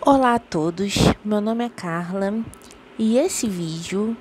Olá a todos, meu nome é Carla e esse vídeo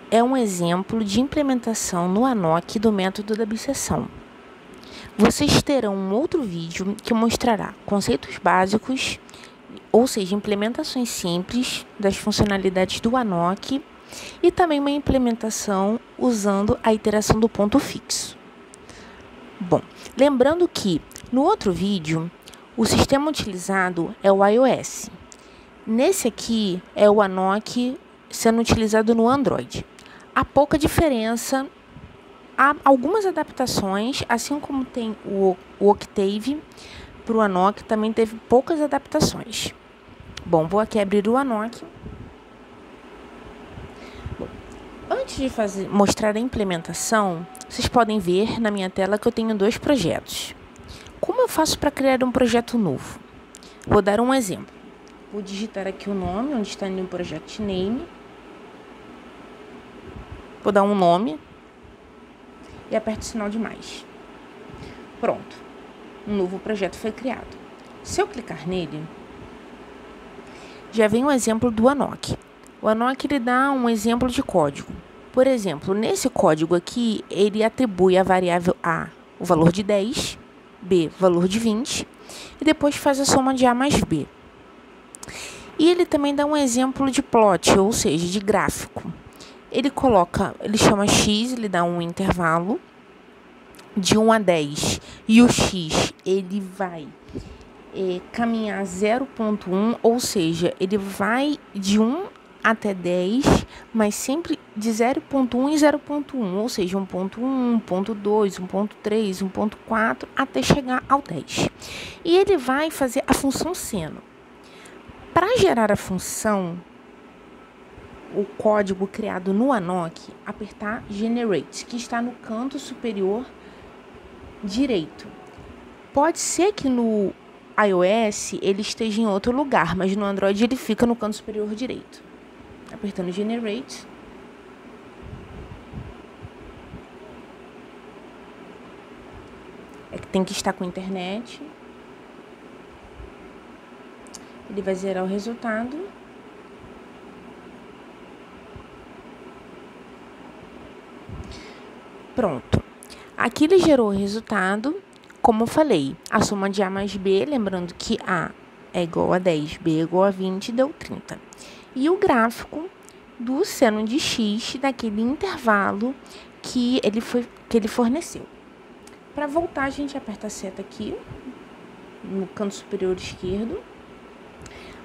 é um exemplo de implementação no ANOC do método da bisseção. Vocês terão um outro vídeo que mostrará conceitos básicos, ou seja, implementações simples das funcionalidades do ANOC e também uma implementação usando a iteração do ponto fixo. Bom, lembrando que no outro vídeo o sistema utilizado é o iOS. Nesse aqui é o ANOC sendo utilizado no Android. Há pouca diferença, há algumas adaptações, assim como tem o Octave para o ANOC, também teve poucas adaptações. Bom, vou aqui abrir o ANOC. Bom, antes de mostrar a implementação, vocês podem ver na minha tela que eu tenho dois projetos. Como eu faço para criar um projeto novo? Vou dar um exemplo. Vou digitar aqui o nome, onde está no Project Name. Vou dar um nome e aperto o sinal de mais. Pronto, um novo projeto foi criado. Se eu clicar nele, já vem um exemplo do ANOC. O ANOC ele dá um exemplo de código. Por exemplo, nesse código aqui, ele atribui a variável A o valor de 10, B valor de 20, e depois faz a soma de A mais B. E ele também dá um exemplo de plot, ou seja, de gráfico. Ele chama x, ele dá um intervalo de 1 a 10. E o x, ele vai caminhar 0,1, ou seja, ele vai de 1 até 10, mas sempre de 0,1 em 0,1, ou seja, 1,1, 1,2, 1,3, 1,4, até chegar ao 10. E ele vai fazer a função seno. Para gerar a função, o código criado no ANOC, apertar Generate, que está no canto superior direito. Pode ser que no iOS ele esteja em outro lugar, mas no Android ele fica no canto superior direito. Apertando Generate. É que tem que estar com a internet. Ele vai zerar o resultado. Pronto. Aqui ele gerou o resultado, como eu falei, a soma de A mais B, lembrando que A é igual a 10, B é igual a 20, deu 30. E o gráfico do seno de x daquele intervalo que ele forneceu. Para voltar, a gente aperta a seta aqui, no canto superior esquerdo.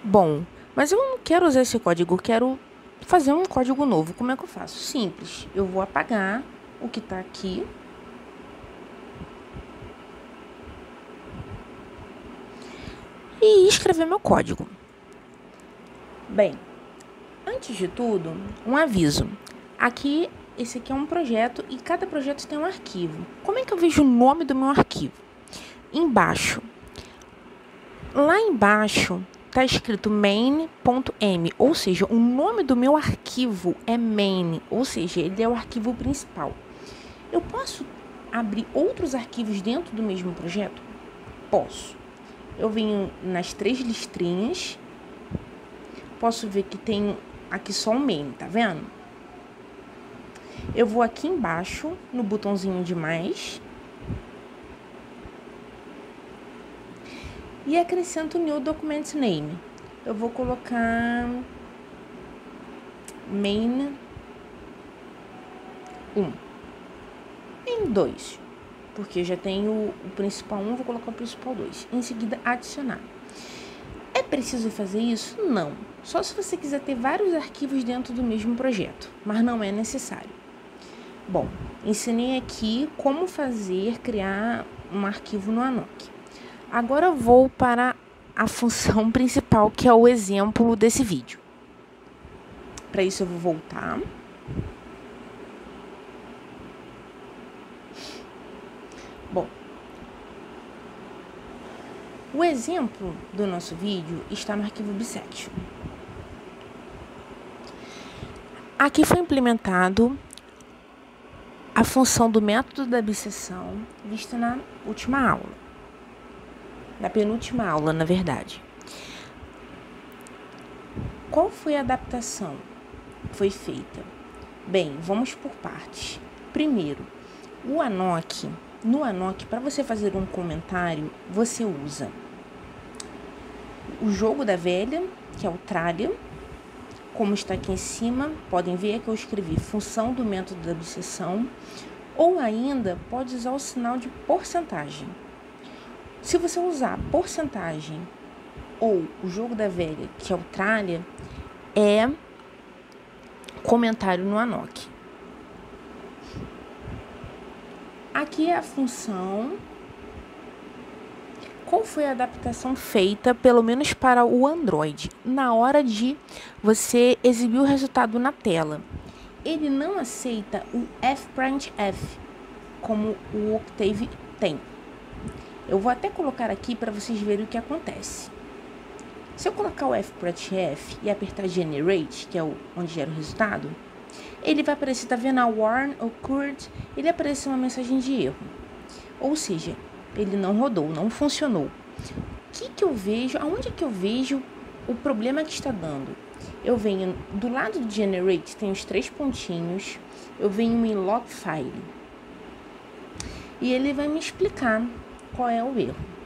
Bom, mas eu não quero usar esse código, eu quero fazer um código novo. Como é que eu faço? Simples, eu vou apagar o que está aqui. E escrever meu código. Bem, antes de tudo, um aviso. Esse aqui é um projeto e cada projeto tem um arquivo. Como é que eu vejo o nome do meu arquivo? Embaixo. Lá embaixo está escrito main.m, ou seja, o nome do meu arquivo é main, ou seja, ele é o arquivo principal. Eu posso abrir outros arquivos dentro do mesmo projeto? Posso. Eu venho nas três listrinhas, posso ver que tem aqui só o main, tá vendo? Eu vou aqui embaixo, no botãozinho de mais, e acrescento New Document Name. Eu vou colocar main 1, main 2, porque eu já tenho o principal 1, vou colocar o principal 2. Em seguida, adicionar. É preciso fazer isso? Não. Só se você quiser ter vários arquivos dentro do mesmo projeto, mas não é necessário. Bom, ensinei aqui como criar um arquivo no ANOC. Agora eu vou para a função principal, que é o exemplo desse vídeo. Para isso eu vou voltar. Bom, o exemplo do nosso vídeo está no arquivo bissection. Aqui foi implementado a função do método da bisseção vista na última aula. Da penúltima aula, na verdade. Qual foi a adaptação que foi feita? Bem, vamos por partes. Primeiro, o Anok. No Anok, para você fazer um comentário, você usa o jogo da velha, que é o Tralha. Como está aqui em cima, podem ver que eu escrevi função do método da obsessão, ou ainda pode usar o sinal de porcentagem. Se você usar porcentagem ou o jogo da velha, que é o Tralha, é comentário no Anok. Aqui é a função. Qual foi a adaptação feita, pelo menos para o Android, na hora de você exibir o resultado na tela? Ele não aceita o fprintf, como o Octave tem. Eu vou até colocar aqui para vocês verem o que acontece. Se eu colocar o fprintf e apertar Generate, que é onde gera o resultado, ele vai aparecer, tá vendo? A warn occurred, ele aparece uma mensagem de erro. Ou seja, ele não rodou, não funcionou. O que eu vejo, aonde que eu vejo o problema que está dando? Eu venho do lado do Generate, tem os 3 pontinhos, eu venho em Log File. E ele vai me explicar qual é o erro.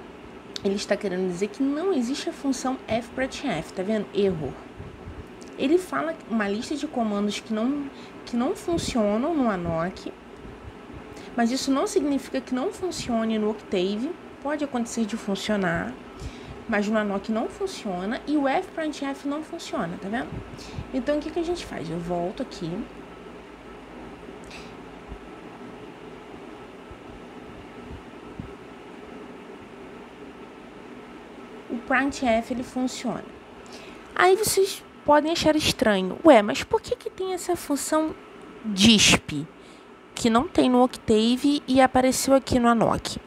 Ele está querendo dizer que não existe a função fprintf, tá vendo? Error. Ele fala uma lista de comandos que não funcionam no Anok, mas isso não significa que não funcione no Octave. Pode acontecer de funcionar, mas no Anok não funciona e o fprintf não funciona, tá vendo? Então, o que a gente faz? Eu volto aqui. O printf, ele funciona. Aí vocês podem achar estranho. Ué, mas por que tem essa função disp, que não tem no Octave e apareceu aqui no Anok?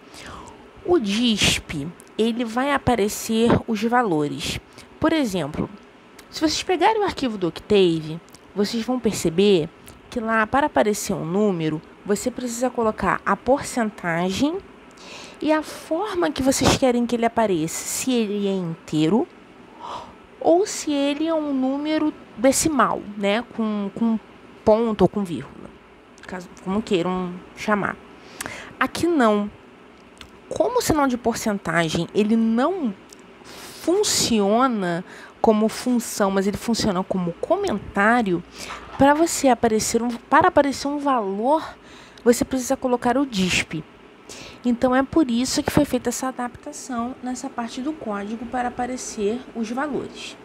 O disp, ele vai aparecer os valores. Por exemplo, se vocês pegarem o arquivo do Octave, vocês vão perceber que lá, para aparecer um número, você precisa colocar a porcentagem e a forma que vocês querem que ele apareça, se ele é inteiro ou se ele é um número decimal, né, com ponto ou com vírgula, como queiram chamar. Aqui não. Como o sinal de porcentagem, ele não funciona como função, mas ele funciona como comentário, para aparecer um valor, você precisa colocar o disp. Então, é por isso que foi feita essa adaptação nessa parte do código para aparecer os valores.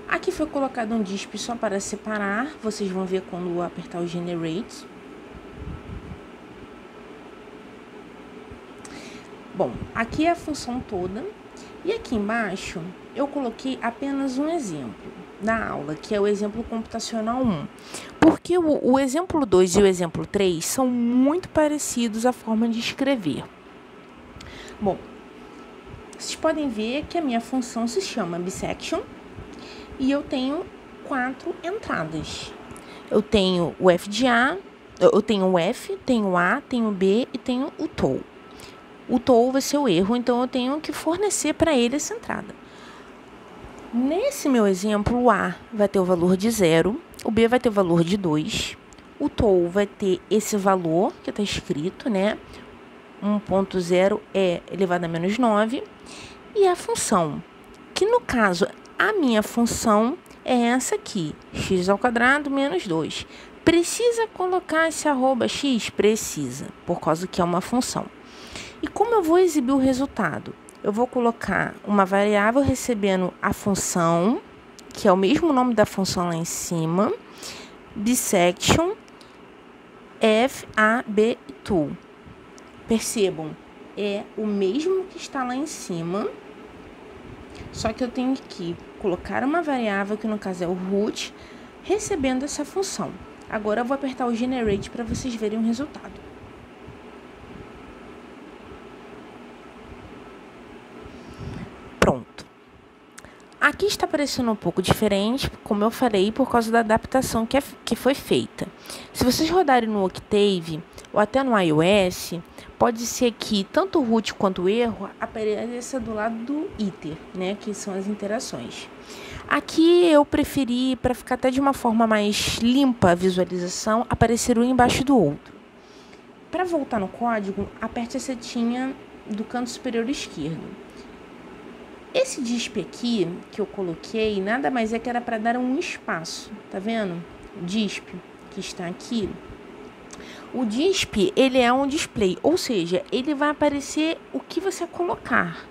Aqui foi colocado um disp só para separar, vocês vão ver quando eu apertar o Generate. Bom, aqui é a função toda, e aqui embaixo eu coloquei apenas um exemplo da aula, que é o exemplo computacional 1. Porque o exemplo 2 e o exemplo 3 são muito parecidos a forma de escrever. Bom, vocês podem ver que a minha função se chama bisection e eu tenho 4 entradas. Eu tenho o f de A, eu tenho o F, tenho o A, tenho o B e tenho o tool. O tool vai ser o erro, então eu tenho que fornecer para ele essa entrada. Nesse meu exemplo, o A vai ter o valor de 0, o B vai ter o valor de 2, o tool vai ter esse valor que está escrito, né? 1.0 é elevado a menos 9, e a função, que no caso, a minha função é essa aqui, x² menos 2. Precisa colocar esse arroba x? Precisa, por causa que é uma função. E como eu vou exibir o resultado? Eu vou colocar uma variável recebendo a função, que é o mesmo nome da função lá em cima, bisection fab2. Percebam, é o mesmo que está lá em cima, só que eu tenho que colocar uma variável, que no caso é o root, recebendo essa função. Agora eu vou apertar o Generate para vocês verem o resultado. Pronto. Aqui está parecendo um pouco diferente, como eu falei, por causa da adaptação que foi feita. Se vocês rodarem no Octave ou até no iOS, pode ser que tanto o root quanto o erro apareça do lado do iter, né, que são as interações. Aqui eu preferi, para ficar até de uma forma mais limpa a visualização, aparecer um embaixo do outro. Para voltar no código, aperte a setinha do canto superior esquerdo. Esse disp aqui que eu coloquei, nada mais é que era para dar um espaço, tá vendo? O disp que está aqui. O disp, ele é um display, ou seja, ele vai aparecer o que você colocar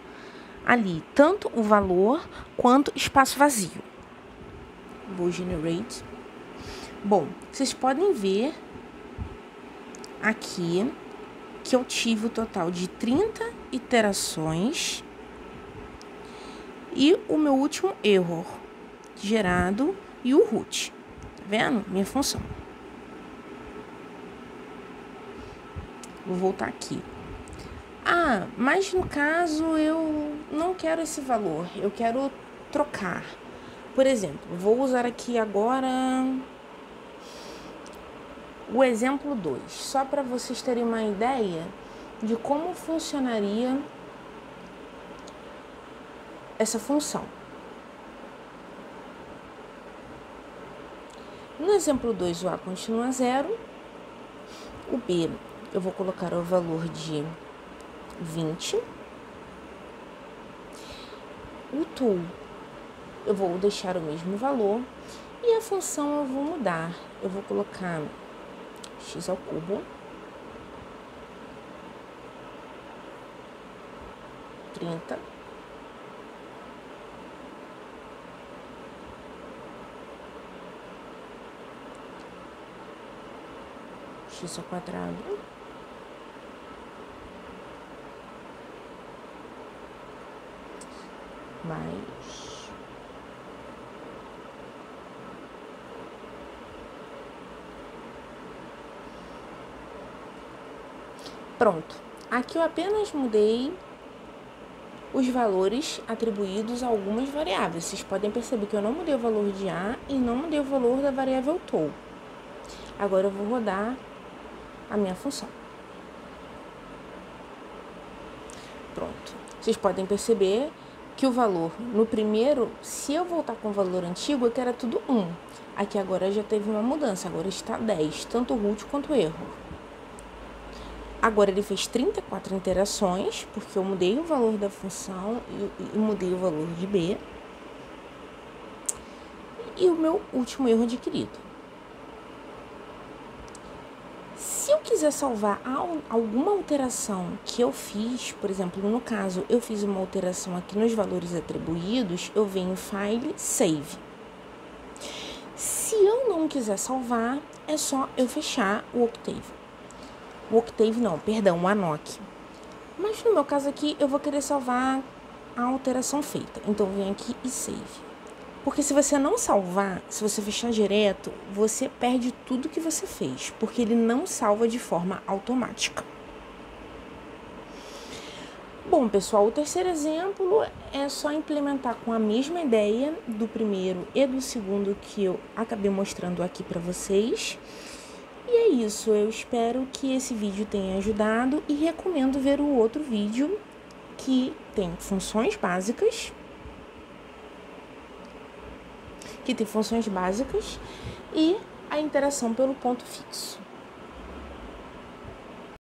ali, tanto o valor quanto espaço vazio. Vou generate. Bom, vocês podem ver aqui que eu tive o total de 30 iterações e o meu último erro gerado e o root. Tá vendo? Minha função. Vou voltar aqui. Ah, mas no caso eu não quero esse valor, eu quero trocar. Por exemplo, vou usar aqui agora o exemplo 2, só para vocês terem uma ideia de como funcionaria essa função. No exemplo 2, o A continua 0, o B eu vou colocar o valor de 20, o tool eu vou deixar o mesmo valor e a função eu vou mudar, eu vou colocar x ao cubo 30 x ao quadrado mais pronto. Aqui eu apenas mudei os valores atribuídos a algumas variáveis. Vocês podem perceber que eu não mudei o valor de A e não mudei o valor da variável tool. Agora eu vou rodar a minha função. Pronto. Vocês podem perceber que o valor no primeiro, se eu voltar com o valor antigo, é que era tudo 1. Aqui agora já teve uma mudança, agora está 10, tanto o root quanto o erro. Agora ele fez 34 interações, porque eu mudei o valor da função e mudei o valor de B. E o meu último erro adquirido. Se eu quiser salvar alguma alteração que eu fiz, por exemplo, no caso, eu fiz uma alteração aqui nos valores atribuídos, eu venho em File, Save. Se eu não quiser salvar, é só eu fechar o Octave. O Octave não, perdão, o Anoc. Mas no meu caso aqui, eu vou querer salvar a alteração feita. Então, eu venho aqui e Save. Porque se você não salvar, se você fechar direto, você perde tudo que você fez. Porque ele não salva de forma automática. Bom, pessoal, o terceiro exemplo é só implementar com a mesma ideia do primeiro e do segundo que eu acabei mostrando aqui para vocês. E é isso, eu espero que esse vídeo tenha ajudado e recomendo ver o outro vídeo que tem funções básicas, e a interação pelo ponto fixo.